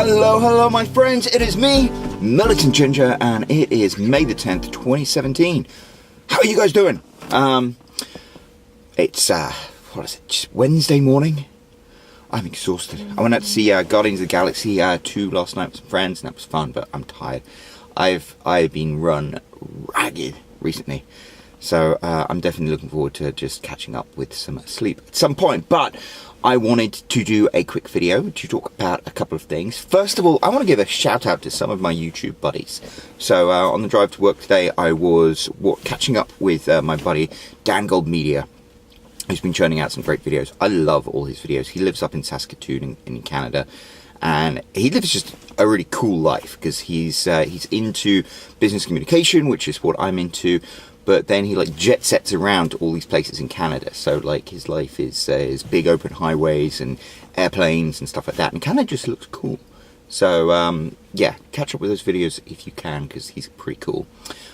Hello my friends, it is me, Militant Ginger, and it is May the 10th, 2017. How are you guys doing? It's, what is it, just Wednesday morning? I'm exhausted. I went out to see Guardians of the Galaxy 2 last night with some friends, and that was fun, but I'm tired. I've been run ragged recently, so I'm definitely looking forward to just catching up with some sleep at some point, but I wanted to do a quick video to talk about a couple of things. First of all, I want to give a shout out to some of my YouTube buddies. So on the drive to work today, I was catching up with my buddy Dan Gold Media, who's been churning out some great videos. I love all his videos. He lives up in Saskatoon in Canada, and he lives just a really cool life because he's into business communication, which is what I'm into. But then he like jet sets around to all these places in Canada. So like his life is big open highways and airplanes and stuff like that. And Canada just looks cool. So yeah, catch up with those videos if you can, because he's pretty cool.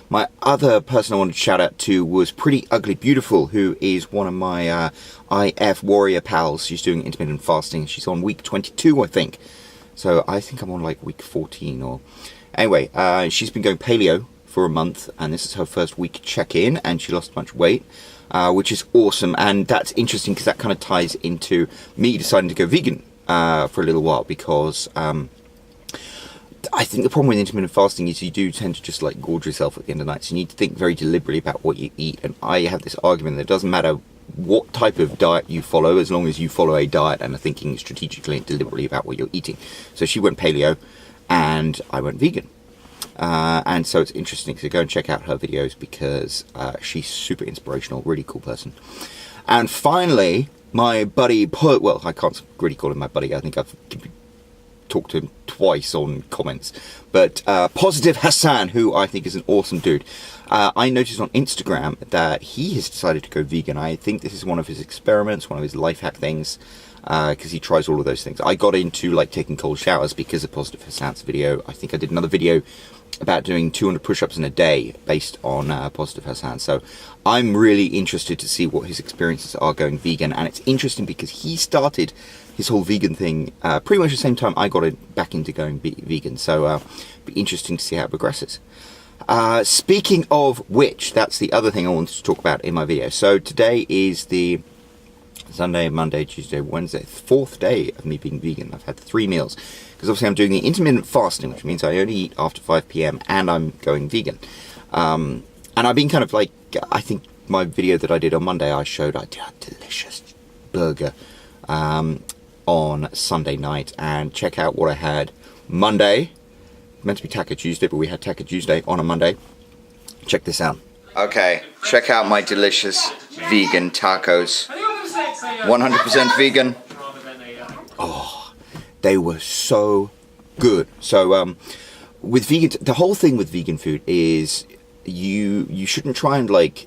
My other person I wanted to shout out to was Pretty Ugly Beautiful, who is one of my IF warrior pals. She's doing intermittent fasting. She's on week 22, I think. So I think I'm on like week 14 or... Anyway, she's been going paleo for a month, and this is her first week check-in, and she lost a bunch of weight, which is awesome. And that's interesting because that kind of ties into me deciding to go vegan for a little while, because I think the problem with intermittent fasting is you do tend to just like gorge yourself at the end of the night, so you need to think very deliberately about what you eat. And I have this argument that it doesn't matter what type of diet you follow, as long as you follow a diet and are thinking strategically and deliberately about what you're eating. So she went paleo and I went vegan. And so it's interesting to go and check out her videos, because she's super inspirational, really cool person. And finally, my buddy, well, I can't really call him my buddy, I think I've talked to him twice on comments, but Positive Hassan, who I think is an awesome dude. I noticed on Instagram that he has decided to go vegan. I think this is one of his experiments, one of his life hack things, because he tries all of those things. I got into like taking cold showers because of Positive Hassan's video. I think I did another video about doing 200 push-ups in a day based on Positive Hassan. So I'm really interested to see what his experiences are going vegan. And it's interesting because he started his whole vegan thing pretty much the same time I got back into going vegan. So it'll be interesting to see how it progresses. Speaking of which, that's the other thing I wanted to talk about in my video. So today is the Sunday, Monday, Tuesday, Wednesday, 4th day of me being vegan. I've had 3 meals, because obviously I'm doing the intermittent fasting, which means I only eat after 5 PM, and I'm going vegan. And I've been kind of like, I think my video that I did on Monday, I did a delicious burger on Sunday night, and check out what I had Monday. Meant to be Taco Tuesday, but we had Taco Tuesday on a Monday. Check this out. Okay, check out my delicious vegan tacos. 100% vegan. Oh, they were so good. So with vegan, the whole thing with vegan food is you shouldn't try and like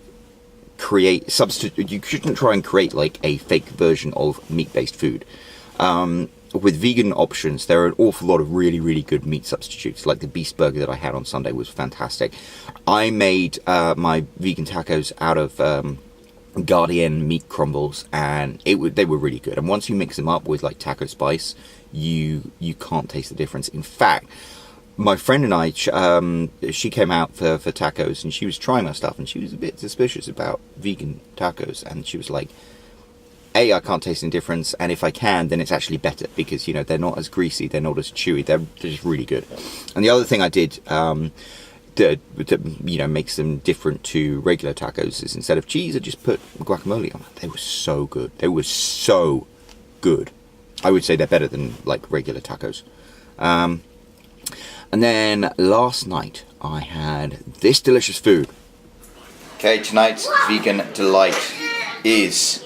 create substitute. You shouldn't try and create like a fake version of meat-based food. With vegan options, there are an awful lot of really good meat substitutes. Like the beast burger that I had on Sunday was fantastic. I made my vegan tacos out of Guardian meat crumbles, and they were really good. And once you mix them up with like taco spice, you can't taste the difference. In fact, my friend and I, she came out for tacos, and she was trying my stuff, and she was a bit suspicious about vegan tacos, and she was like, I can't taste any difference, and if I can, then it's actually better, because, you know, they're not as greasy, they're not as chewy, they're just really good. And the other thing I did that you know makes them different to regular tacos is, instead of cheese, I just put guacamole on it. They were so good. They were so good. I would say they're better than like regular tacos. And then last night I had this delicious food. Okay, tonight's vegan delight is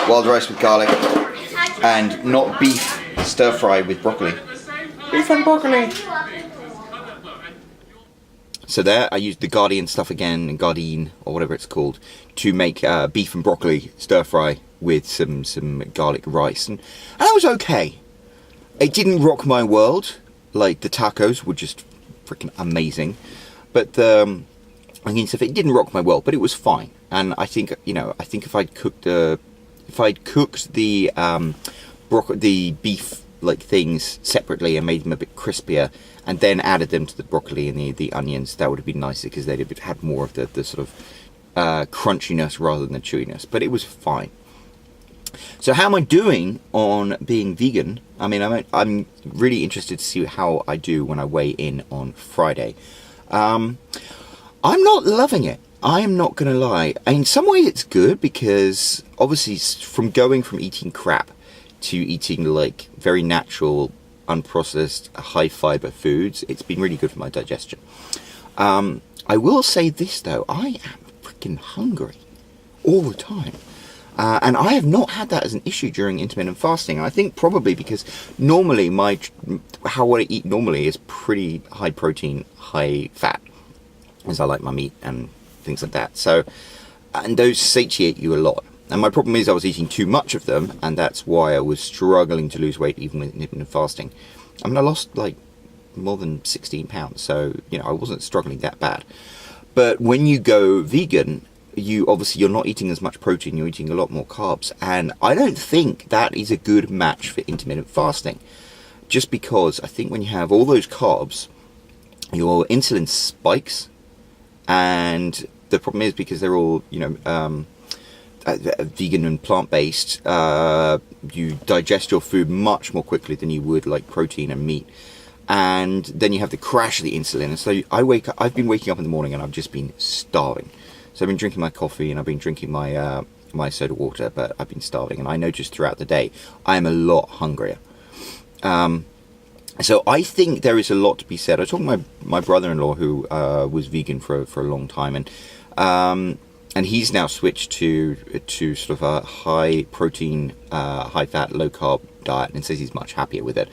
wild rice with garlic, and not beef stir fry with broccoli. Beef and broccoli. So there, I used the Guardian stuff again, Guardian, or whatever it's called, to make beef and broccoli stir fry with some garlic rice, and that was okay. It didn't rock my world. Like, the tacos were just freaking amazing, but it didn't rock my world, but it was fine. And I think, you know, if I'd cooked the beef like things separately and made them a bit crispier, and then added them to the broccoli and the onions, that would have been nicer because they'd have had more of the sort of crunchiness rather than the chewiness. But it was fine. So how am I doing on being vegan? I mean, I'm really interested to see how I do when I weigh in on Friday. I'm not loving it. I am not going to lie. In some ways it's good, because obviously from going from eating crap to eating like very natural, unprocessed, high fiber foods, it's been really good for my digestion. I will say this though, I am freaking hungry all the time. And I have not had that as an issue during intermittent fasting. And I think probably because normally how I eat normally is pretty high protein, high fat, as I like my meat and things like that. So, and those satiate you a lot. And my problem is I was eating too much of them, and that's why I was struggling to lose weight even with intermittent fasting. I mean, I lost like more than 16 pounds, so, you know, I wasn't struggling that bad. But when you go vegan, you're not eating as much protein, you're eating a lot more carbs, and I don't think that is a good match for intermittent fasting, just because I think when you have all those carbs, your insulin spikes, and the problem is because they're all, you know, vegan and plant-based, you digest your food much more quickly than you would like protein and meat, and then you have the crash of the insulin. And so I've been waking up in the morning and I've just been starving. So I've been drinking my coffee and I've been drinking my my soda water, but I've been starving, and I noticed throughout the day I am a lot hungrier. So I think there is a lot to be said. I was talking to my brother-in-law who was vegan for a long time, and he's now switched to sort of a high protein, high fat, low carb diet, and says he's much happier with it.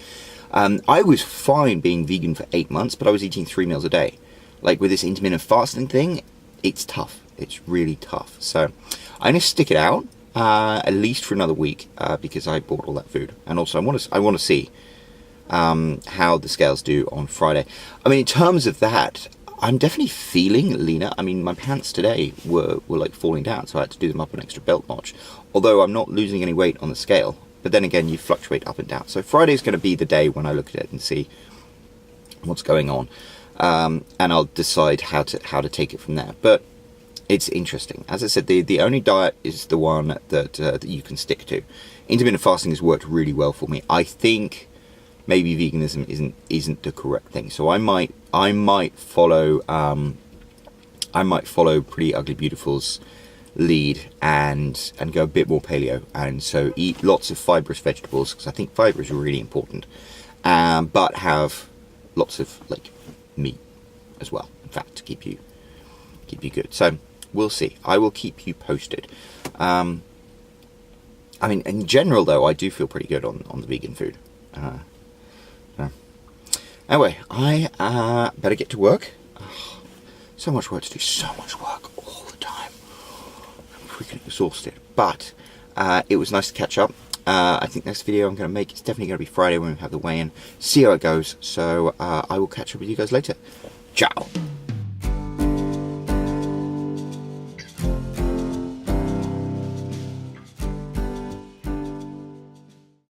I was fine being vegan for 8 months, but I was eating 3 meals a day. Like with this intermittent fasting thing, it's tough. It's really tough. So I'm going to stick it out at least for another week because I bought all that food, and also I want to see how the scales do on Friday. I mean, in terms of that, I'm definitely feeling leaner. I mean, my pants today were like falling down, so I had to do them up an extra belt notch. Although I'm not losing any weight on the scale. But then again, you fluctuate up and down. So Friday's going to be the day when I look at it and see what's going on, and I'll decide how to take it from there. But it's interesting. As I said, the only diet is the one that you can stick to. Intermittent fasting has worked really well for me. I think maybe veganism isn't the correct thing. So I might follow Pretty Ugly Beautiful's lead and go a bit more paleo, and so eat lots of fibrous vegetables, because I think fiber is really important, but have lots of like meat as well, in fact, to keep you good. So we'll see. I will keep you posted. I mean, in general though, I do feel pretty good on the vegan food. Anyway, I better get to work. So much work to do, so much work all the time. I'm freaking exhausted. But it was nice to catch up. I think next video I'm going to make, it's definitely going to be Friday when we have the weigh-in. See how it goes. So I will catch up with you guys later. Ciao.